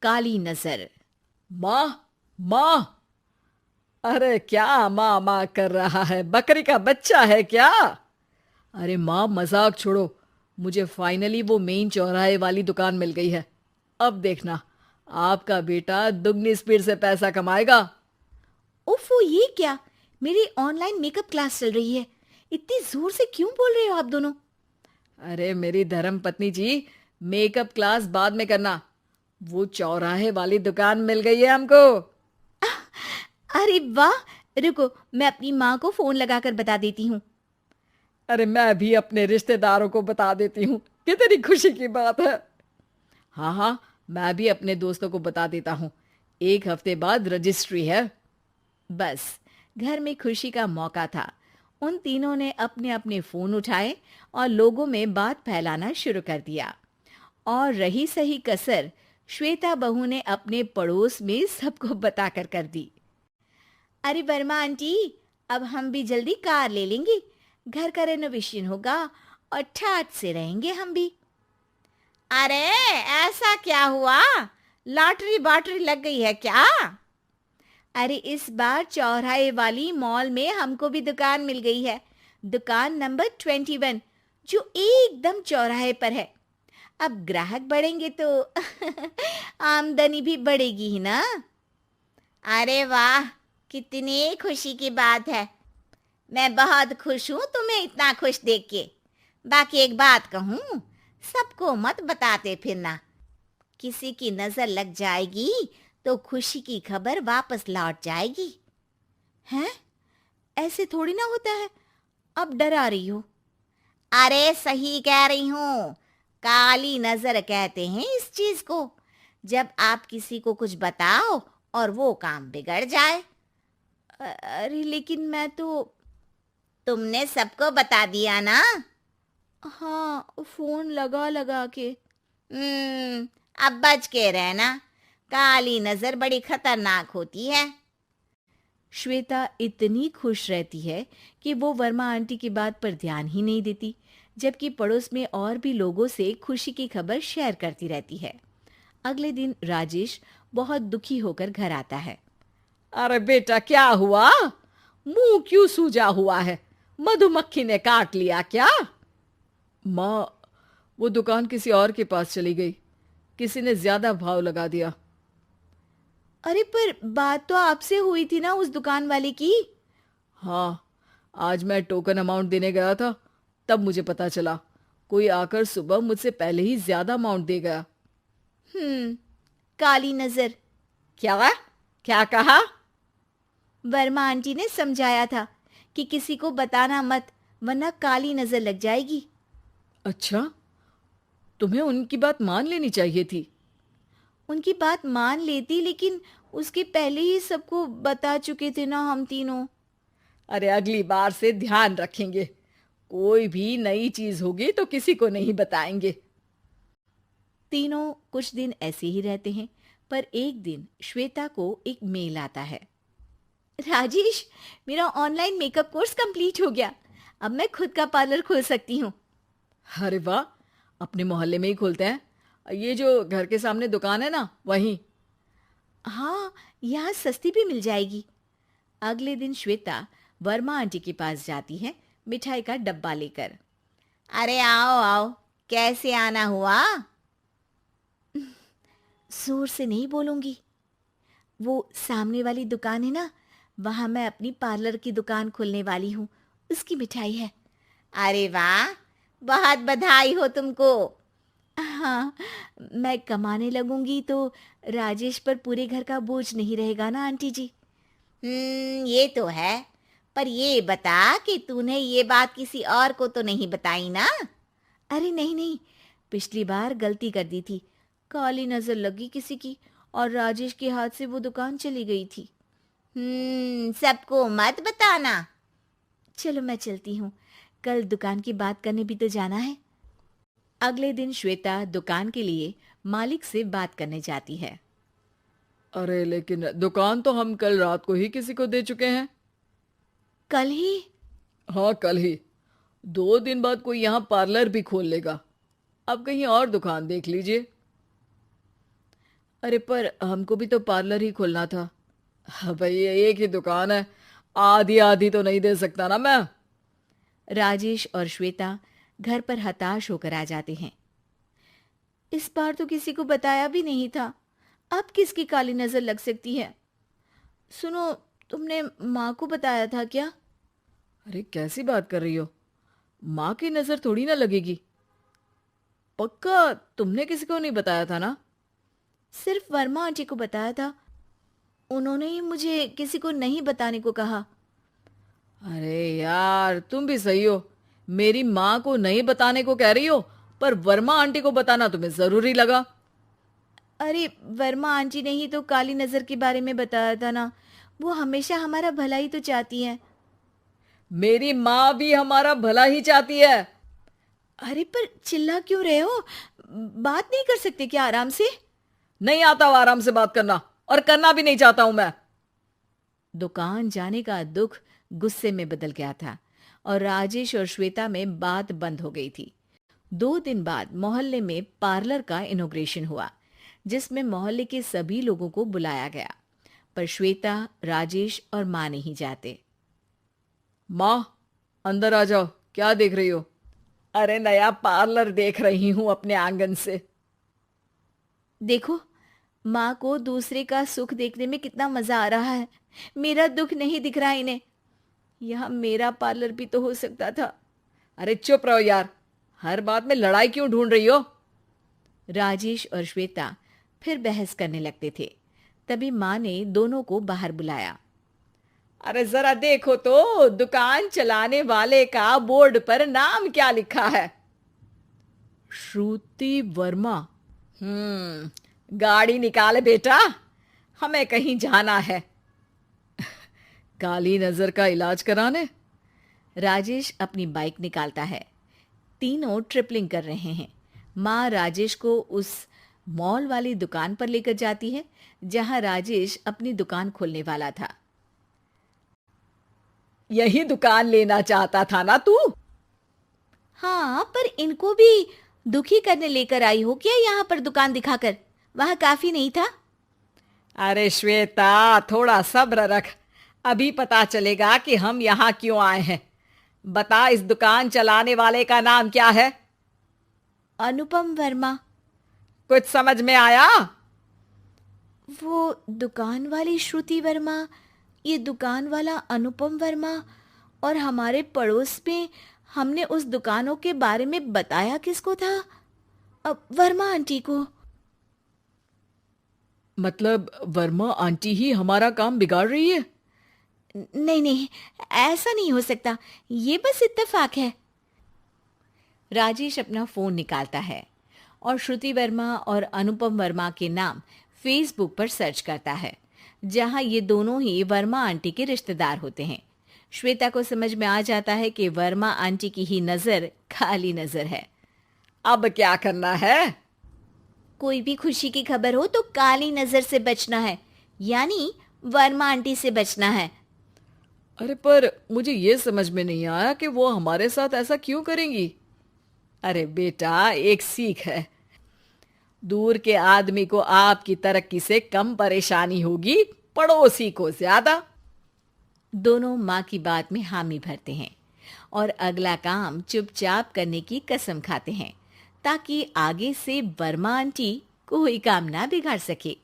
काली नजर। माँ, माँ। अरे क्या माँ माँ कर रहा है? बकरी का बच्चा है क्या? अरे माँ, मजाक छोड़ो। मुझे फाइनली वो मेन चौराहे वाली दुकान मिल गई है। अब देखना, आपका बेटा दुगनी स्पीड से पैसा कमाएगा। ओफो, ये क्या? मेरी ऑनलाइन मेकअप क्लास चल रही है। इतनी जोर से क्यों बोल रहे हो आप दोनों? अरे मेरी धर्म पत्नी जी, मेकअप क्लास बाद में करना। वो चौराहे वाली दुकान मिल गई है हमको। अरे वाह! रुको, मैं अपनी माँ को फोन लगाकर बता देती हूँ। अरे मैं भी अपने रिश्तेदारों को बता देती हूँ। कितनी खुशी की बात है। हाँ हाँ, मैं भी अपने दोस्तों को बता देता हूँ। 1 हफ्ते बाद रजिस्ट्री है। बस, घर में खुशी का मौका था। उन तीनों ने अपने अपने फोन उठाए और लोगों में बात फैलाना शुरू कर दिया। और रही सही कसर, श्वेता बहू ने अपने पड़ोस में सबको बताकर कर दी। अरे वर्मा आंटी, अब हम भी जल्दी कार ले लेंगे। घर का रेनोवेशन होगा और ठाट से रहेंगे हम भी। अरे, ऐसा क्या हुआ? लॉटरी बाटरी लग गई है क्या? अरे, इस बार चौराहे वाली मॉल में हमको भी दुकान मिल गई है। दुकान नंबर 21, जो एकदम चौराहे पर है। अब ग्राहक बढ़ेंगे तो आमदनी भी बढ़ेगी ही ना। अरे वाह, कितनी खुशी की बात है। मैं बहुत खुश हूँ तुम्हें इतना खुश देख के। बाकी एक बात कहूँ, सबको मत बताते फिरना। किसी की नजर लग जाएगी तो खुशी की खबर वापस लौट जाएगी। हैं? ऐसे थोड़ी ना होता है। अब डरा रही हो। अरे सही कह रही हूँ। काली नजर कहते हैं इस चीज को, जब आप किसी को कुछ बताओ और वो काम बिगड़ जाए। अरे लेकिन मैं तो। तुमने सबको बता दिया ना? हाँ, फोन लगा लगा के। अब बच के रहना। काली नजर बड़ी खतरनाक होती है। श्वेता इतनी खुश रहती है कि वो वर्मा आंटी की बात पर ध्यान ही नहीं देती, जबकि पड़ोस में और भी लोगों से खुशी की खबर शेयर करती रहती है। अगले दिन राजेश बहुत दुखी होकर घर आता है। अरे बेटा, क्या हुआ? मुंह क्यों सूजा हुआ है? मधुमक्खी ने काट लिया क्या? माँ, वो दुकान किसी और के पास चली गई। किसी ने ज्यादा भाव लगा दिया। अरे पर बात तो आपसे हुई थी ना उस दुकान वाले की। हाँ, आज मैं टोकन अमाउंट देने गया था, तब मुझे पता चला। कोई आकर सुबह मुझसे पहले ही ज्यादा अमाउंट दे गया। हम्म, काली नजर। क्या? क्या कहा? वर्मा आंटी ने समझाया था कि किसी को बताना मत, वरना काली नजर लग जाएगी। अच्छा, तुम्हें उनकी बात मान लेनी चाहिए थी। उनकी बात मान लेती, लेकिन उसके पहले ही सबको बता चुके थे ना हम तीनों। अरे अगली बार से ध्यान रखेंगे। कोई भी नई चीज होगी तो किसी को नहीं बताएंगे। तीनों कुछ दिन ऐसे ही रहते हैं, पर एक दिन श्वेता को एक मेल आता है। राजेश, मेरा ऑनलाइन मेकअप कोर्स कंप्लीट हो गया। अब मैं खुद का पार्लर खोल सकती हूँ। अरे वाह, अपने मोहल्ले में ही खोलते हैं। ये जो घर के सामने दुकान है ना, वहीं। हाँ, यहाँ सस्ती भी मिल जाएगी। अगले दिन श्वेता वर्मा आंटी के पास जाती है, मिठाई का डब्बा लेकर। अरे आओ आओ, कैसे आना हुआ? जोर से नहीं बोलूंगी। वो सामने वाली दुकान है ना, वहां मैं अपनी पार्लर की दुकान खोलने वाली हूँ। उसकी मिठाई है। अरे वाह, बहुत बधाई हो तुमको। हाँ, मैं कमाने लगूंगी तो राजेश पर पूरे घर का बोझ नहीं रहेगा ना आंटी जी। ये तो है। पर ये बता कि तूने ये बात किसी और को तो नहीं बताई ना? अरे नहीं नहीं, पिछली बार गलती कर दी थी। काली नजर लगी किसी की और राजेश के हाथ से वो दुकान चली गई थी। सबको मत बताना। चलो मैं चलती हूँ, कल दुकान की बात करने भी तो जाना है। अगले दिन श्वेता दुकान के लिए मालिक से बात करने जाती है। अरे लेकिन दुकान तो हम कल रात को ही किसी को दे चुके हैं। कल ही? हाँ, कल ही। 2 दिन बाद कोई यहाँ पार्लर भी खोल लेगा। अब कहीं और दुकान देख लीजिए। अरे पर हमको भी तो पार्लर ही खोलना था। हाँ भाई, एक ही दुकान है, आधी आधी तो नहीं दे सकता ना मैं। राजेश और श्वेता घर पर हताश होकर आ जाते हैं। इस बार तो किसी को बताया भी नहीं था, अब किसकी काली नजर लग सकती है। सुनो, तुमने माँ को बताया था क्या? अरे कैसी बात कर रही हो, माँ की नजर थोड़ी ना लगेगी। पक्का तुमने किसी को नहीं बताया था ना? सिर्फ वर्मा आंटी को बताया था, उन्होंने ही मुझे किसी को नहीं बताने को कहा। अरे यार, तुम भी सही हो, मेरी माँ को नहीं बताने को कह रही हो, पर वर्मा आंटी को बताना तुम्हें जरूरी लगा। अरे वर्मा आंटी ने ही तो काली नजर के बारे में बताया था ना, वो हमेशा हमारा भला ही तो चाहती है। मेरी माँ भी हमारा भला ही चाहती है। अरे पर चिल्ला क्यों रहे हो? बात नहीं कर सकते क्या आराम से? नहीं आता वो आराम से बात करना, और करना भी नहीं चाहता हूं मैं। दुकान जाने का दुख गुस्से में बदल गया था और राजेश और श्वेता में बात बंद हो गई थी। 2 दिन बाद मोहल्ले में पार्लर का इनॉग्रेशन हुआ, जिसमें मोहल्ले के सभी लोगों को बुलाया गया, पर श्वेता, राजेश और माँ नहीं जाते। माँ, अंदर आ जाओ, क्या देख रही हो? अरे नया पार्लर देख रही हूं अपने आंगन से। देखो, माँ को दूसरे का सुख देखने में कितना मजा आ रहा है, मेरा दुख नहीं दिख रहा इन्हें। यहाँ मेरा पार्लर भी तो हो सकता था। अरे चुप रहो यार, हर बात में लड़ाई क्यों ढूंढ रही हो? राजेश और श्वेता फिर बहस करने लगते थे। तभी माँ ने दोनों को बाहर बुलाया। अरे जरा देखो तो, दुकान चलाने वाले का बोर्ड पर नाम क्या लिखा है? श्रुति वर्मा। गाड़ी निकाले बेटा, हमें कहीं जाना है। काली नजर का इलाज कराने? राजेश अपनी बाइक निकालता है। तीनों ट्रिपलिंग कर रहे हैं। माँ राजेश को उस मॉल वाली दुकान पर लेकर जाती है जहां राजेश अपनी दुकान खोलने वाला था। यही दुकान लेना चाहता था ना तू? हाँ, पर इनको भी दुखी करने लेकर आई हो क्या यहाँ पर दुकान दिखाकर? वहां काफी नहीं था? अरे श्वेता, थोड़ा सब्र रख, अभी पता चलेगा कि हम यहाँ क्यों आए हैं। बता, इस दुकान चलाने वाले का नाम क्या है? अनुपम वर्मा। कुछ समझ में आया? वो दुकान वाली श्रुति वर्मा, ये दुकान वाला अनुपम वर्मा, और हमारे पड़ोस में हमने उस दुकानों के बारे में बताया किसको था? अब वर्मा आंटी को। मतलब वर्मा आंटी ही हमारा काम बिगाड़ रही है? नहीं नहीं, ऐसा नहीं हो सकता, ये बस इत्तेफाक है। राजेश अपना फोन निकालता है और श्रुति वर्मा और अनुपम वर्मा के नाम फेसबुक पर सर्च करता है, जहां ये दोनों ही वर्मा आंटी के रिश्तेदार होते हैं। श्वेता को समझ में आ जाता है कि वर्मा आंटी की ही नजर काली नजर है। अब क्या करना है? कोई भी खुशी की खबर हो तो काली नजर से बचना है, यानी वर्मा आंटी से बचना है। अरे पर मुझे ये समझ में नहीं आया कि वो हमारे साथ ऐसा क्यों करेंगी। अरे बेटा, एक सीख है, दूर के आदमी को आपकी तरक्की से कम परेशानी होगी, पड़ोसी को ज्यादा। दोनों माँ की बात में हामी भरते हैं और अगला काम चुपचाप करने की कसम खाते हैं, ताकि आगे से वर्मा आंटी कोई काम ना बिगाड़ सके।